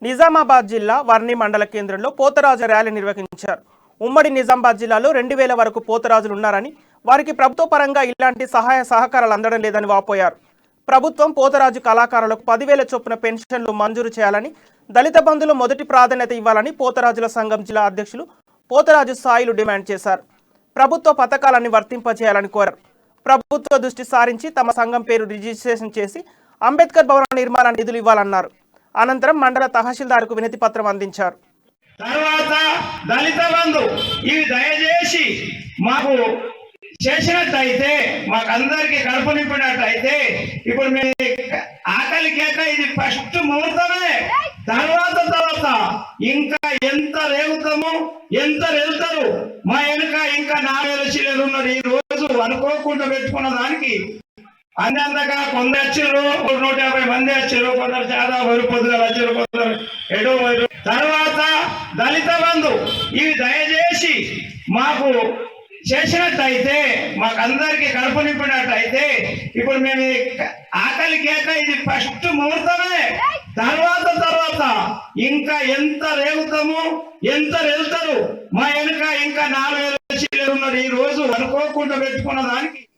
నిజామాబాద్ జిల్లా వర్ణి మండల కేంద్రంలో పోతరాజు ర్యాలీ నిర్వహించారు. ఉమ్మడి నిజామాబాద్ జిల్లాలో 2000 వరకు పోతరాజులు ఉన్నారని, వారికి ప్రభుత్వ పరంగా ఇలాంటి సహాయ సహకారాలు అందడం లేదని వాపోయారు. ప్రభుత్వం పోతరాజు కళాకారులకు 10,000 చొప్పున పెన్షన్లు మంజూరు చేయాలని, దళిత బంధులు మొదటి ప్రాధాన్యత ఇవ్వాలని పోతరాజుల సంఘం జిల్లా అధ్యక్షులు పోతరాజు సాయిలు డిమాండ్ చేశారు. ప్రభుత్వ పథకాలన్నీ వర్తింపచేయాలని కోరారు. ప్రభుత్వ దృష్టి సారించి తమ సంఘం పేరు రిజిస్ట్రేషన్ చేసి అంబేద్కర్ భవన నిర్మాణ నిధులు ఇవ్వాలన్నారు. అనంతరం మండల తహసీల్దార్కు వినతి పత్రం అందించారు. తర్వాత దళిత బంధు ఇవి దయచేసి మాకు చేసినట్టయితే మాకందరికి కడుపు నింపినట్టయితే ఇప్పుడు మీ ఆకలి కేక ఇది ఫస్ట్ ముహూర్తమే. తర్వాత ఇంకా ఎంత రేగుతామో ఎంత వెళ్తారు. మా వెనుక ఇంకా 4,000 చిల్లర ఉన్నారు. ఈ రోజు అనుకోకుండా పెట్టుకున్న దానికి అందంతగా కొందరు వచ్చారు, 150 మంది వచ్చారు, కొందరు చాలా పొద్దుగా వచ్చారు, కొందరు ఎడో వైరు. తర్వాత దళిత బంధు ఇవి దయచేసి మాకు చేసినట్టయితే మాకందరికి కడుపు నింపినట్టయితే ఇప్పుడు మేము ఆకలి కేక ఇది ఫస్ట్ ముహూర్తమే. తర్వాత ఇంకా ఎంత రేగుతామో ఎంత వెళ్తారు. మా వెనుక ఇంకా 4,000 చిల్లర ఉన్నారు. ఈ రోజు అనుకోకుండా పెట్టుకున్న దానికి